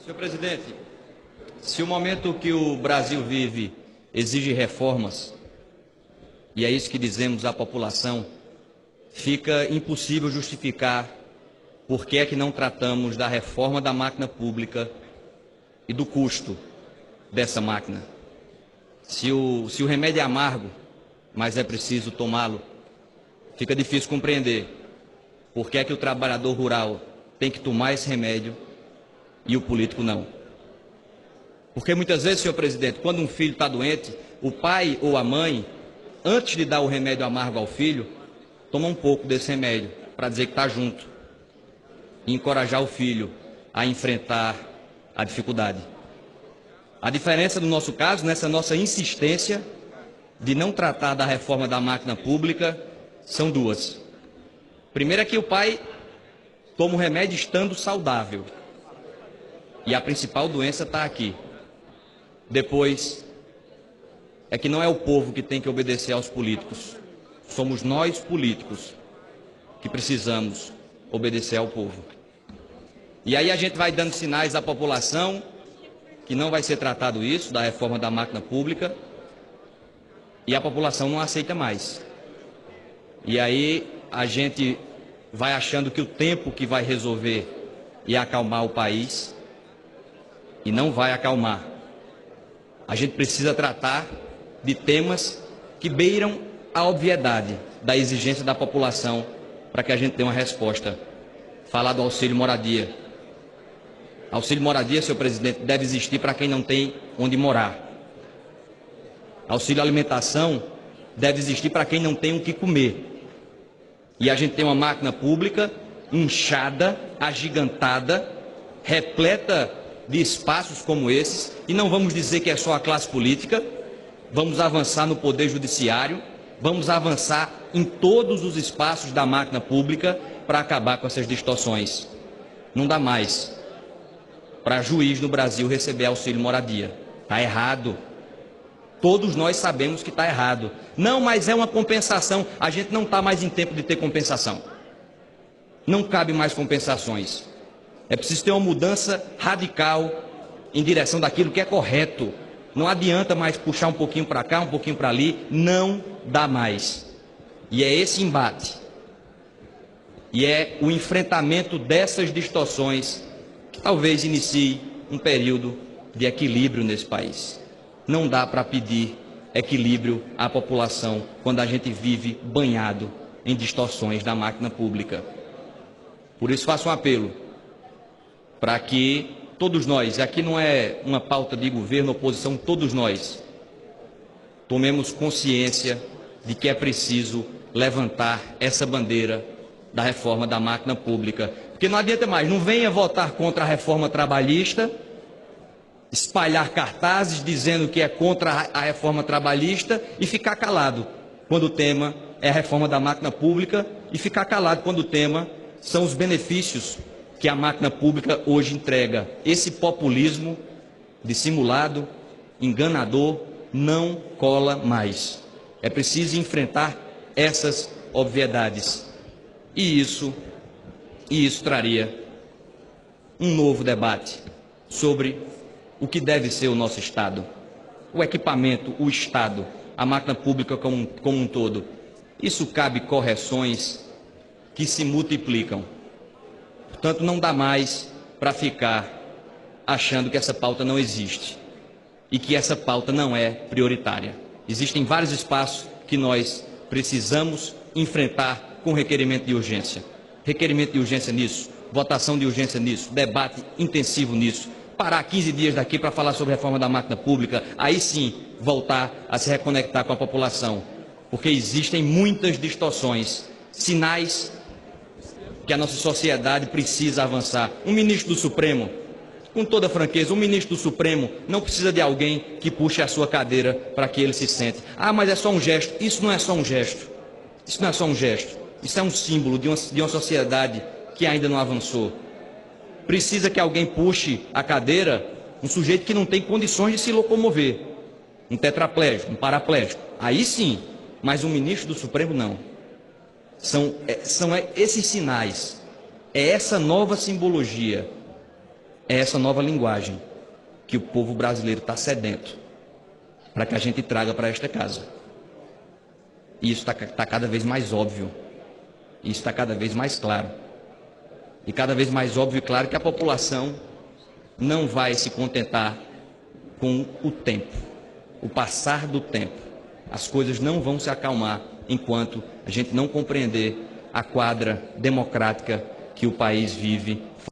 Senhor presidente, se o momento que o Brasil vive exige reformas, e é isso que dizemos à população, fica impossível justificar por que é que não tratamos da reforma da máquina pública e do custo dessa máquina. Se o remédio é amargo, mas é preciso tomá-lo, fica difícil compreender por que é que o trabalhador rural tem que tomar esse remédio e o político não. Porque muitas vezes, senhor presidente, quando um filho está doente, o pai ou a mãe, antes de dar o remédio amargo ao filho, toma um pouco desse remédio para dizer que está junto e encorajar o filho a enfrentar a dificuldade. A diferença no nosso caso, nessa nossa insistência de não tratar da reforma da máquina pública, são duas. Primeiro é que o pai toma o remédio estando saudável. E a principal doença está aqui. Depois, é que não é o povo que tem que obedecer aos políticos. Somos nós, políticos, que precisamos obedecer ao povo. E aí a gente vai dando sinais à população que não vai ser tratado isso, da reforma da máquina pública, e a população não aceita mais. E aí a gente vai achando que o tempo que vai resolver e acalmar o país, e não vai acalmar. A gente precisa tratar de temas que beiram a obviedade da exigência da população para que a gente dê uma resposta. Falar do auxílio moradia. Auxílio moradia, senhor presidente, deve existir para quem não tem onde morar. Auxílio alimentação deve existir para quem não tem o que comer. E a gente tem uma máquina pública inchada, agigantada, repleta de espaços como esses, e não vamos dizer que é só a classe política, vamos avançar no poder judiciário, vamos avançar em todos os espaços da máquina pública para acabar com essas distorções. Não dá mais para juiz no Brasil receber auxílio moradia. Está errado. Todos nós sabemos que está errado. Não, mas é uma compensação. A gente não está mais em tempo de ter compensação. Não cabe mais compensações. É preciso ter uma mudança radical em direção daquilo que é correto. Não adianta mais puxar um pouquinho para cá, um pouquinho para ali. Não dá mais. E é esse embate. E é o enfrentamento dessas distorções que talvez inicie um período de equilíbrio nesse país. Não dá para pedir equilíbrio à população quando a gente vive banhado em distorções da máquina pública. Por isso faço um apelo para que todos nós, aqui não é uma pauta de governo, oposição, todos nós tomemos consciência de que é preciso levantar essa bandeira da reforma da máquina pública. Porque não adianta mais, não venha votar contra a reforma trabalhista, espalhar cartazes dizendo que é contra a reforma trabalhista e ficar calado quando o tema é a reforma da máquina pública e ficar calado quando o tema são os benefícios que a máquina pública hoje entrega. Esse populismo dissimulado, enganador, não cola mais. É preciso enfrentar essas obviedades. E isso traria um novo debate sobre o que deve ser o nosso Estado. O equipamento, o Estado, a máquina pública como um todo. Isso cabe correções que se multiplicam. Portanto, não dá mais para ficar achando que essa pauta não existe e que essa pauta não é prioritária. Existem vários espaços que nós precisamos enfrentar com requerimento de urgência. Requerimento de urgência nisso, votação de urgência nisso, debate intensivo nisso. Parar 15 dias daqui para falar sobre a reforma da máquina pública, aí sim voltar a se reconectar com a população. Porque existem muitas distorções, sinais que a nossa sociedade precisa avançar. Um ministro do Supremo, com toda franqueza, um ministro do Supremo não precisa de alguém que puxe a sua cadeira para que ele se sente. Ah, mas é só um gesto. Isso não é só um gesto. Isso não é só um gesto. Isso é um símbolo de uma sociedade que ainda não avançou. Precisa que alguém puxe a cadeira, um sujeito que não tem condições de se locomover. Um tetraplégico, um paraplégico. Aí sim, mas um ministro do Supremo não. São esses sinais, é essa nova simbologia É essa nova linguagem que o povo brasileiro está sedento para que a gente traga para esta casa. E isso está cada vez mais óbvio. Isso está cada vez mais claro. E cada vez mais óbvio e claro que a população não vai se contentar com o tempo, o passar do tempo. As coisas não vão se acalmar enquanto a gente não compreender a quadra democrática que o país vive.